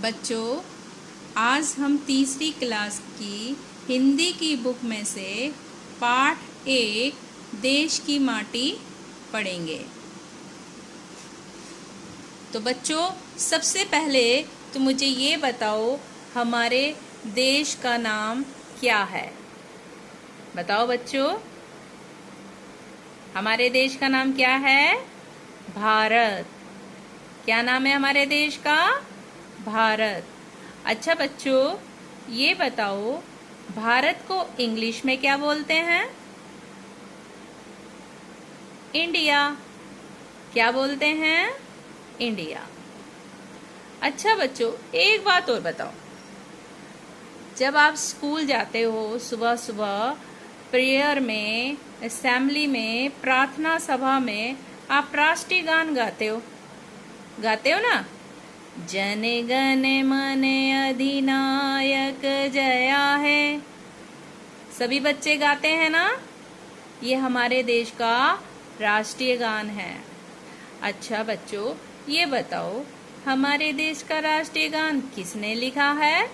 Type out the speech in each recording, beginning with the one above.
बच्चों, आज हम तीसरी क्लास की हिंदी की बुक में से पाठ 1 देश की माटी पढ़ेंगे। तो बच्चों, सबसे पहले तो मुझे ये बताओ, हमारे देश का नाम क्या है? बताओ बच्चों, हमारे देश का नाम क्या है? भारत। क्या नाम है हमारे देश का? भारत। अच्छा बच्चों, ये बताओ, भारत को इंग्लिश में क्या बोलते हैं? इंडिया। क्या बोलते हैं? इंडिया। अच्छा बच्चों, एक बात और बताओ, जब आप स्कूल जाते हो सुबह सुबह प्रेयर में, असेंबली में, प्रार्थना सभा में आप राष्ट्रीय गान गाते हो ना? जन गण मन अधिनायक जया है। सभी बच्चे गाते हैं ना? ये हमारे देश का राष्ट्रीय गान है। अच्छा बच्चों, ये बताओ, हमारे देश का राष्ट्रीय गान किसने लिखा है?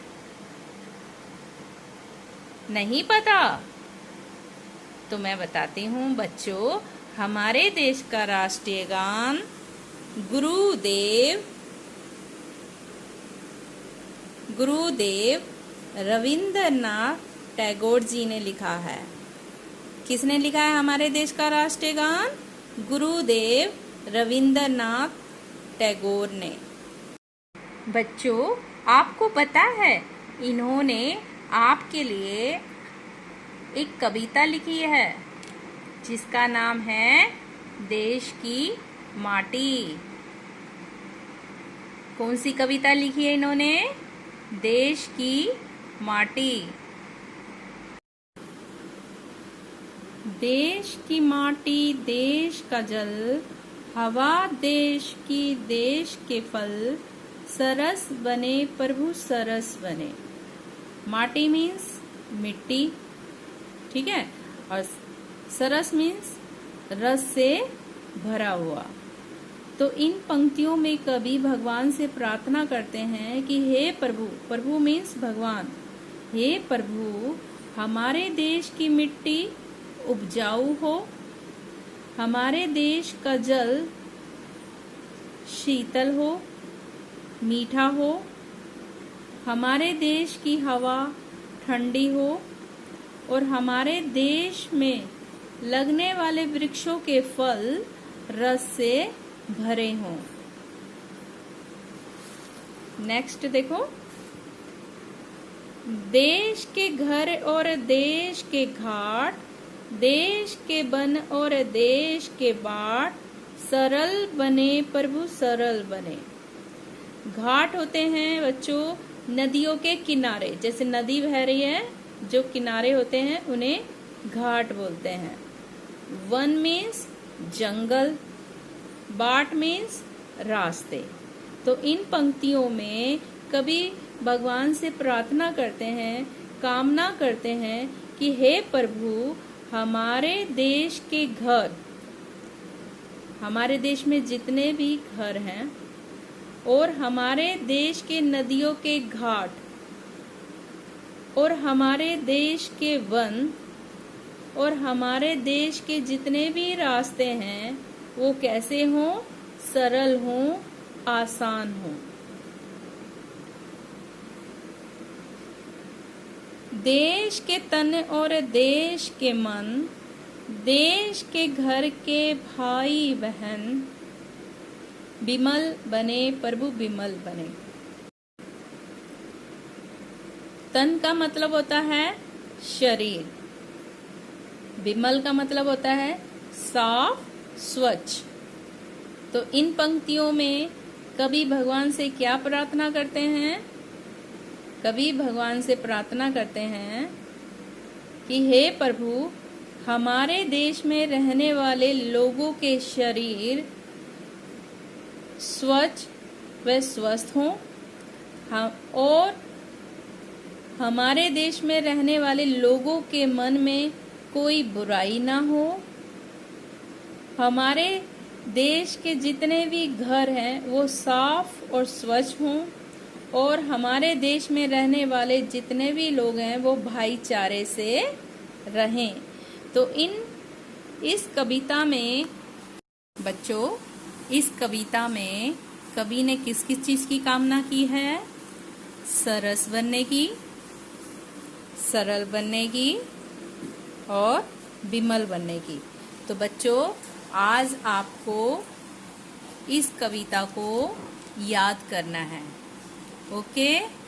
नहीं पता? तो मैं बताती हूँ बच्चों, हमारे देश का राष्ट्रीय गान गुरुदेव रविंद्रनाथ टैगोर जी ने लिखा है। किसने लिखा है हमारे देश का राष्ट्रीय गान? गुरुदेव रविंद्रनाथ टैगोर ने। बच्चों, आपको पता है, इन्होंने आपके लिए एक कविता लिखी है जिसका नाम है देश की माटी। कौन सी कविता लिखी है इन्होंने? देश की माटी। देश की माटी, देश का जल, हवा देश की, देश के फल, सरस बने प्रभु सरस बने। माटी मीन्स मिट्टी, ठीक है, और सरस मीन्स रस से भरा हुआ। तो इन पंक्तियों में कवि भगवान से प्रार्थना करते हैं कि हे प्रभु, प्रभु मीन्स भगवान, हे प्रभु, हमारे देश की मिट्टी उपजाऊ हो, हमारे देश का जल शीतल हो, मीठा हो, हमारे देश की हवा ठंडी हो, और हमारे देश में लगने वाले वृक्षों के फल रस से भरे हों। नेक्स्ट देखो, देश के घर और देश के घाट, देश के वन और देश के बाट, सरल बने प्रभु सरल बने। घाट होते हैं बच्चों नदियों के किनारे, जैसे नदी बह रही है, जो किनारे होते हैं उन्हें घाट बोलते हैं। वन मीन्स जंगल, बाट मीन्स रास्ते। तो इन पंक्तियों में कवि भगवान से प्रार्थना करते हैं, कामना करते हैं कि हे प्रभु, हमारे देश के घर, हमारे देश में जितने भी घर हैं, और हमारे देश के नदियों के घाट, और हमारे देश के वन, और हमारे देश के जितने भी रास्ते हैं वो कैसे हों? सरल हों, आसान हों। देश के तन और देश के मन, देश के घर के भाई बहन, बिमल बने प्रभु बिमल बने। तन का मतलब होता है शरीर, बिमल का मतलब होता है साफ स्वच्छ। तो इन पंक्तियों में कवि भगवान से क्या प्रार्थना करते हैं? कवि भगवान से प्रार्थना करते हैं कि हे प्रभु, हमारे देश में रहने वाले लोगों के शरीर स्वच्छ व स्वस्थ हों, और हमारे देश में रहने वाले लोगों के मन में कोई बुराई ना हो, हमारे देश के जितने भी घर हैं वो साफ और स्वच्छ हों, और हमारे देश में रहने वाले जितने भी लोग हैं वो भाईचारे से रहें। तो इस कविता में बच्चों, इस कविता में कवि ने किस किस चीज की कामना की है? सरस बनने की, सरल बनने की और विमल बनने की। तो बच्चों, आज आपको इस कविता को याद करना है। ओके।